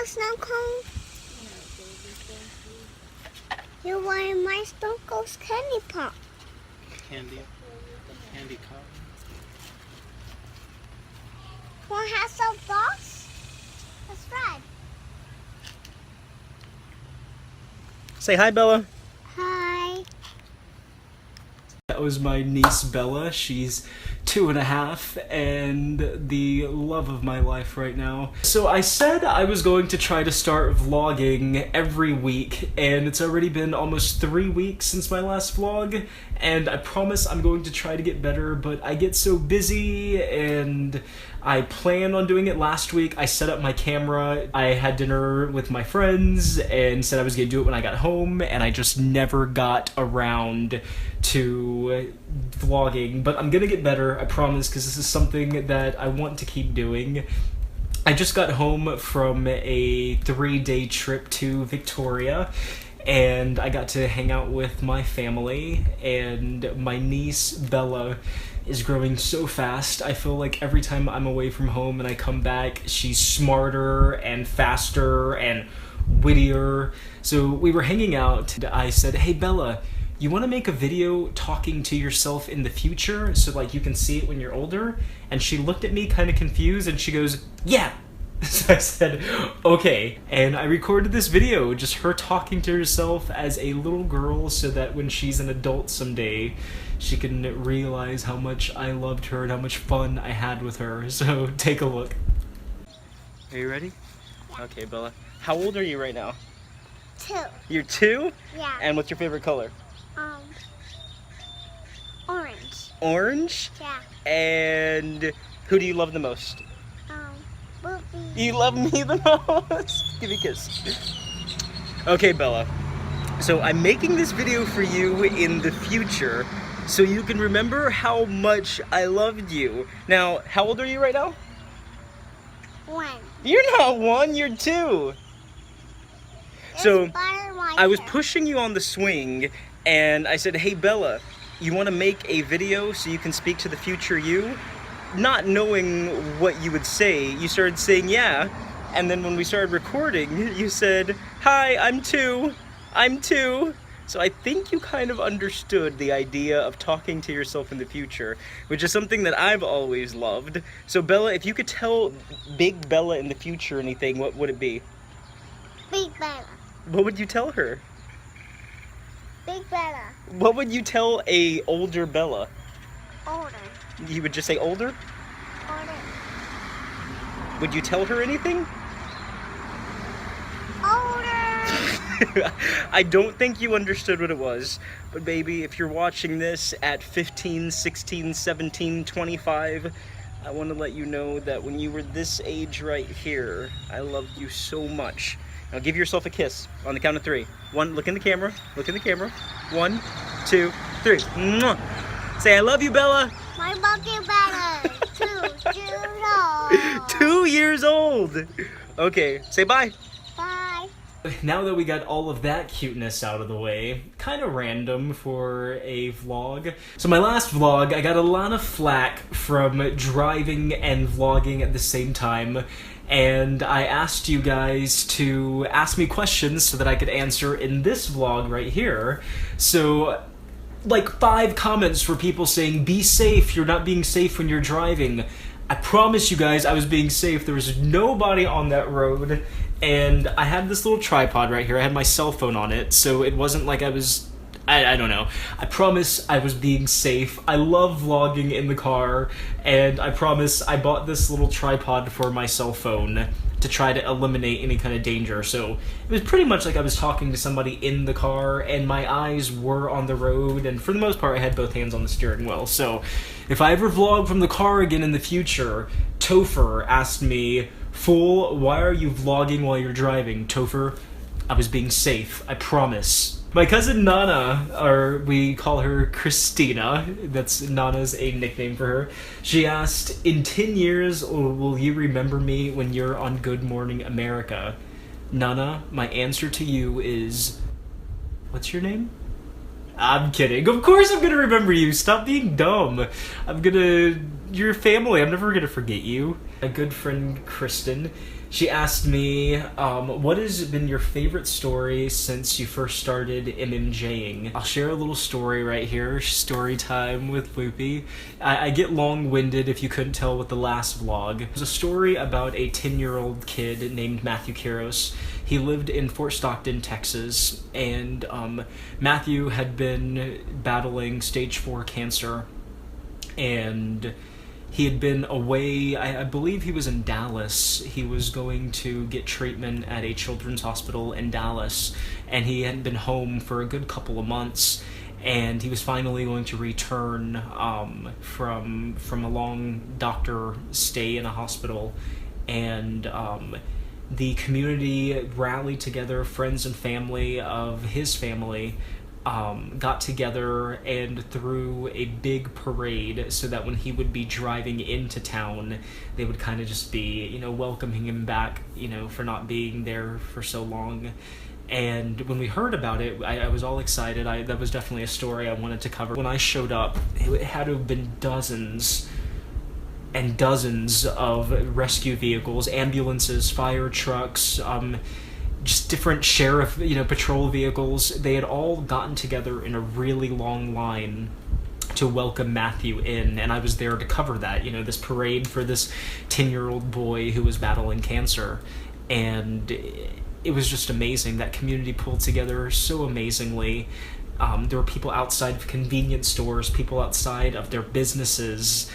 a snow cone? You want my Snow Cone's candy pop? Candy cotton. Want to have some sauce? That's red. Say hi, Bella. Hi. That was my niece Bella. She's 2.5 and the love of my life right now. So I said I was going to try to start vlogging every week, and it's already been almost 3 weeks since my last vlog, and I promise I'm going to try to get better, but I get so busy, and I planned on doing it last week. I set up my camera, I had dinner with my friends, and said I was gonna do it when I got home, and I just never got around to vlogging, but I'm gonna get better, I promise, because this is something that I want to keep doing. I just got home from a 3-day trip to Victoria, and I got to hang out with my family, and my niece Bella is growing so fast. I feel like every time I'm away from home and I come back, she's smarter and faster and wittier. So we were hanging out, and I said, hey Bella, you want to make a video talking to yourself in the future so like you can see it when you're older? And she looked at me kind of confused and she goes, yeah. So I said, okay. And I recorded this video, just her talking to herself as a little girl so that when she's an adult someday, she can realize how much I loved her and how much fun I had with her. So take a look. Are you ready? Okay, Bella. How old are you right now? 2. You're 2? Yeah. And what's your favorite color? Orange. Orange? Yeah. And who do you love the most? Lupe. You love me the most? Give me a kiss. Okay, Bella. So I'm making this video for you in the future so you can remember how much I loved you. Now, how old are you right now? 1. You're not 1, you're 2. So I was pushing you on the swing and I said, hey Bella, you want to make a video so you can speak to the future you? Not knowing what you would say, you started saying yeah, and then when we started recording, you said, hi, I'm 2. I'm 2. So I think you kind of understood the idea of talking to yourself in the future, which is something that I've always loved. So Bella, if you could tell big Bella in the future anything, what would it be? Big Bella. What would you tell her? Big Bella. What would you tell a older Bella? Older. You would just say older? Older. Would you tell her anything? Older. I don't think you understood what it was, but baby, if you're watching this at 15, 16, 17, 25, I want to let you know that when you were this age right here, I loved you so much. Now give yourself a kiss on the count of 3. 1, look in the camera, look in the camera. 1, 2, 3. Mwah. Say, I love you, Bella. My bucket Bella. 2 years old. 2 years old. Okay, say bye. Bye. Now that we got all of that cuteness out of the way, kind of random for a vlog. So my last vlog, I got a lot of flack from driving and vlogging at the same time, and I asked you guys to ask me questions so that I could answer in this vlog right here. So like 5 comments were people saying, be safe, you're not being safe when you're driving. I promise you guys I was being safe. There was nobody on that road, and I had this little tripod right here. I had my cell phone on it, so it wasn't like I was, I don't know. I promise I was being safe. I love vlogging in the car, and I promise I bought this little tripod for my cell phone to try to eliminate any kind of danger. So it was pretty much like I was talking to somebody in the car, and my eyes were on the road, and for the most part I had both hands on the steering wheel. So if I ever vlog from the car again in the future, Topher asked me, fool, why are you vlogging while you're driving? Topher, I was being safe, I promise. My cousin Nana, or we call her Christina, that's Nana's a nickname for her, she asked, in 10 years, will you remember me when you're on Good Morning America? Nana, my answer to you is, what's your name? I'm kidding. Of course I'm gonna remember you. Stop being dumb. You're family. I'm never gonna forget you. My good friend Kristen, She asked me, what has been your favorite story since you first started MMJing? I'll share a little story right here, story time with Lupe. I get long-winded if you couldn't tell with the last vlog. It was a story about a 10-year-old kid named Matthew Karos. He lived in Fort Stockton, Texas, and Matthew had been battling stage 4 cancer, and he had been away. I believe he was in Dallas. He was going to get treatment at a children's hospital in Dallas, and he hadn't been home for a good couple of months, and he was finally going to return from a long doctor stay in a hospital, and the community rallied together, friends and family of his family, got together and threw a big parade so that when he would be driving into town, they would kind of just be, you know, welcoming him back, you know, for not being there for so long. And when we heard about it, I was all excited. That was definitely a story I wanted to cover. When I showed up, it had to have been dozens and dozens of rescue vehicles, ambulances, fire trucks, just different sheriff, patrol vehicles. They had all gotten together in a really long line to welcome Matthew in, and I was there to cover that, this parade for this 10-year-old boy who was battling cancer. And it was just amazing. That community pulled together so amazingly. There were people outside of convenience stores, people outside of their businesses.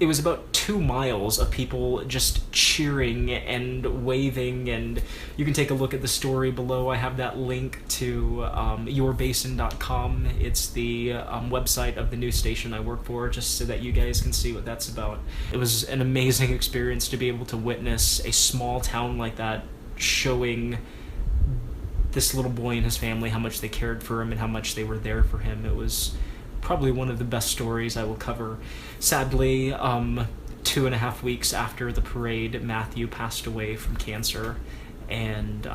It was about 2 miles of people just cheering and waving, and you can take a look at the story below. I have that link to yourbasin.com. It's the website of the news station I work for, just so that you guys can see what that's about. It was an amazing experience to be able to witness a small town like that showing this little boy and his family how much they cared for him and how much they were there for him. It was probably one of the best stories I will cover. Sadly, 2.5 weeks after the parade, Matthew passed away from cancer, and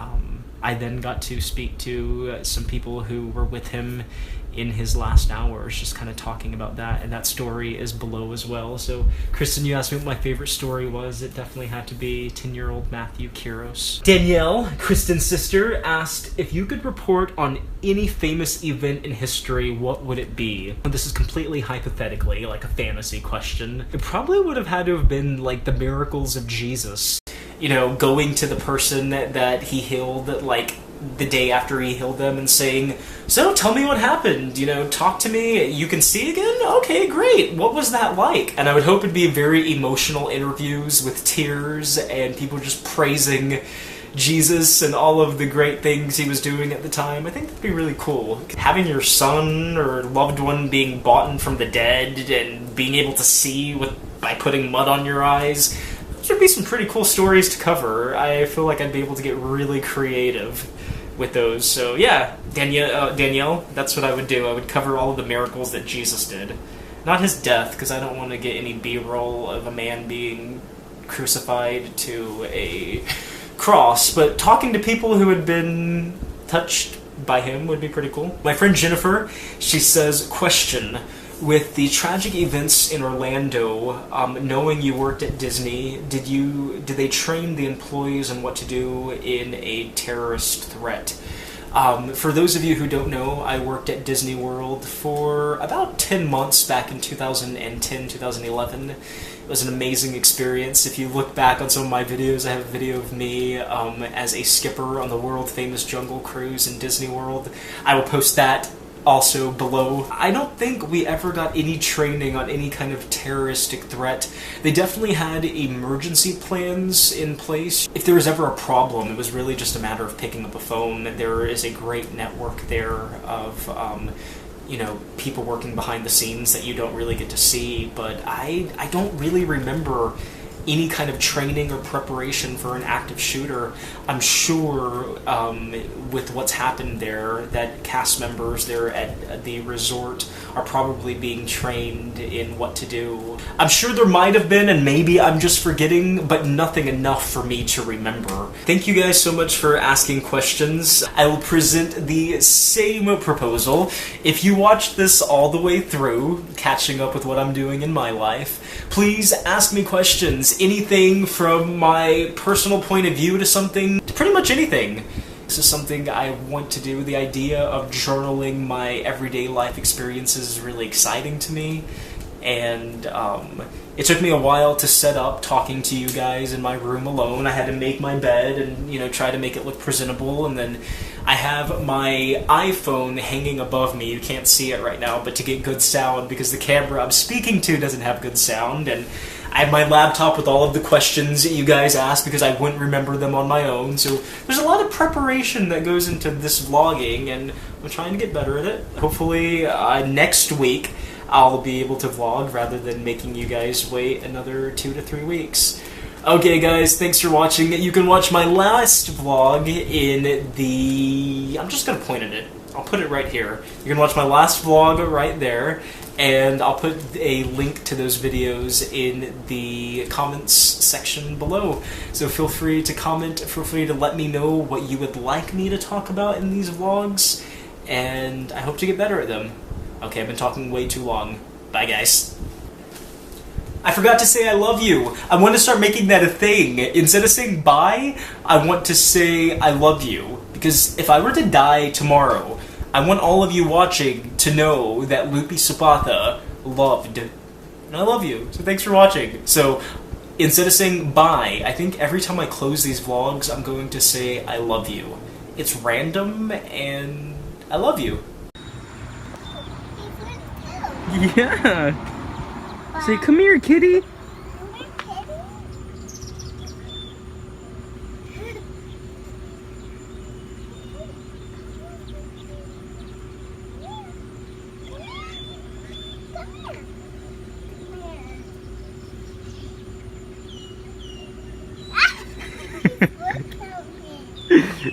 I then got to speak to some people who were with him in his last hours, just kind of talking about that, and that story is below as well. So, Kristen, you asked me what my favorite story was. It definitely had to be 10-year-old Matthew Karos. Danielle, Kristen's sister, asked if you could report on any famous event in history, what would it be? This is completely hypothetically, like a fantasy question. It probably would have had to have been like the miracles of Jesus. Going to the person that he healed, like, the day after he healed them and saying, "So, tell me what happened, talk to me, you can see again? Okay, great, what was that like?" And I would hope it'd be very emotional interviews with tears and people just praising Jesus and all of the great things he was doing at the time. I think that'd be really cool. Having your son or loved one being bought from the dead and being able to see by putting mud on your eyes, those would be some pretty cool stories to cover. I feel like I'd be able to get really creative with those. So yeah, Danielle, that's what I would do. I would cover all of the miracles that Jesus did. Not his death, because I don't want to get any B-roll of a man being crucified to a cross, but talking to people who had been touched by him would be pretty cool. My friend Jennifer, she says, question: with the tragic events in Orlando, knowing you worked at Disney, did they train the employees on what to do in a terrorist threat? For those of you who don't know, I worked at Disney World for about 10 months back in 2010, 2011. It was an amazing experience. If you look back on some of my videos, I have a video of me as a skipper on the world-famous Jungle Cruise in Disney World. I will post that also below. I don't think we ever got any training on any kind of terroristic threat. They definitely had emergency plans in place. If there was ever a problem, it was really just a matter of picking up a phone. There is a great network there of people working behind the scenes that you don't really get to see, but I don't really remember any kind of training or preparation for an active shooter. I'm sure with what's happened there, that cast members there at the resort are probably being trained in what to do. I'm sure there might have been, and maybe I'm just forgetting, but nothing enough for me to remember. Thank you guys so much for asking questions. I will present the same proposal. If you watched this all the way through, catching up with what I'm doing in my life, Please ask me questions. Anything from my personal point of view to something, to pretty much anything. This is something I want to do. The idea of journaling my everyday life experiences is really exciting to me. And it took me a while to set up talking to you guys in my room alone. I had to make my bed and, you know, try to make it look presentable. And then I have my iPhone hanging above me. You can't see it right now, but to get good sound, because the camera I'm speaking to doesn't have good sound. And I have my laptop with all of the questions that you guys asked because I wouldn't remember them on my own. So there's a lot of preparation that goes into this vlogging, and I'm trying to get better at it. Hopefully next week I'll be able to vlog rather than making you guys wait another 2 to 3 weeks. Okay guys, thanks for watching. You can watch my last vlog in the... I'm just gonna point at it. I'll put it right here. You can watch my last vlog right there, and I'll put a link to those videos in the comments section below. So feel free to comment, feel free to let me know what you would like me to talk about in these vlogs, and I hope to get better at them. Okay, I've been talking way too long. Bye guys. I forgot to say I love you. I want to start making that a thing. Instead of saying bye, I want to say I love you. Because if I were to die tomorrow, I want all of you watching to know that Lupe Zapata loved. And I love you. So thanks for watching. So instead of saying bye, I think every time I close these vlogs, I'm going to say I love you. It's random, and I love you. Yeah. Say, come here, kitty.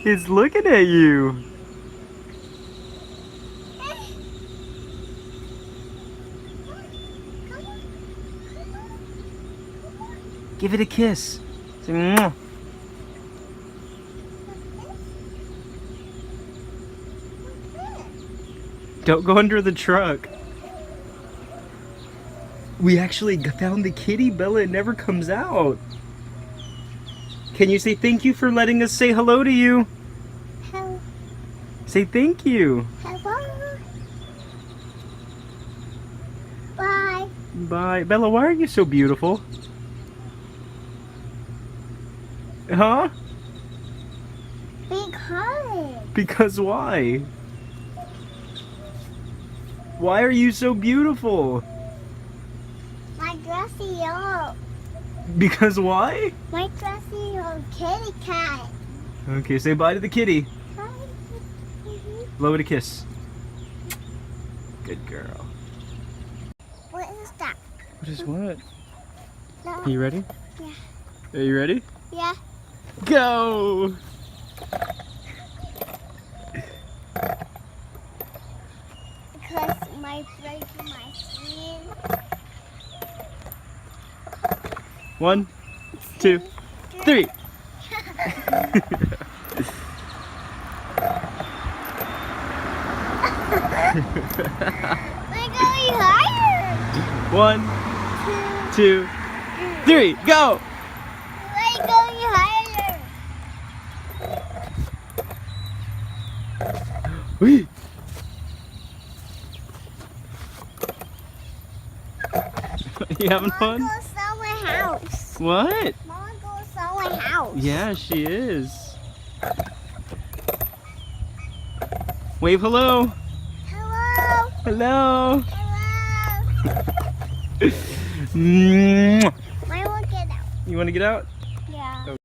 It's looking at you. Give it a kiss. Say, mwah. Don't go under the truck. We actually found the kitty, Bella. It never comes out. Can you say thank you for letting us say hello to you? Hello. Say thank you. Hello. Bye. Bye. Bella, why are you so beautiful? Huh? Because. Because why? Why are you so beautiful? My dressy yellow. Because why? My dressy yellow kitty cat. Okay, say bye to the kitty. Bye. Blow it a kiss. Good girl. What is that? What is what? No. Are you ready? Yeah. Are you ready? Yeah. Go! Because my breaking my skin. 1, 2, 3. We're going higher. 1, 2, 3. Go! We're going higher. Whee! You having fun? Mama goes somewhere house. What? Mama goes somewhere house. Yeah, she is. Wave hello. Hello. Hello. Hello. Mwah. I will get out. You want to get out?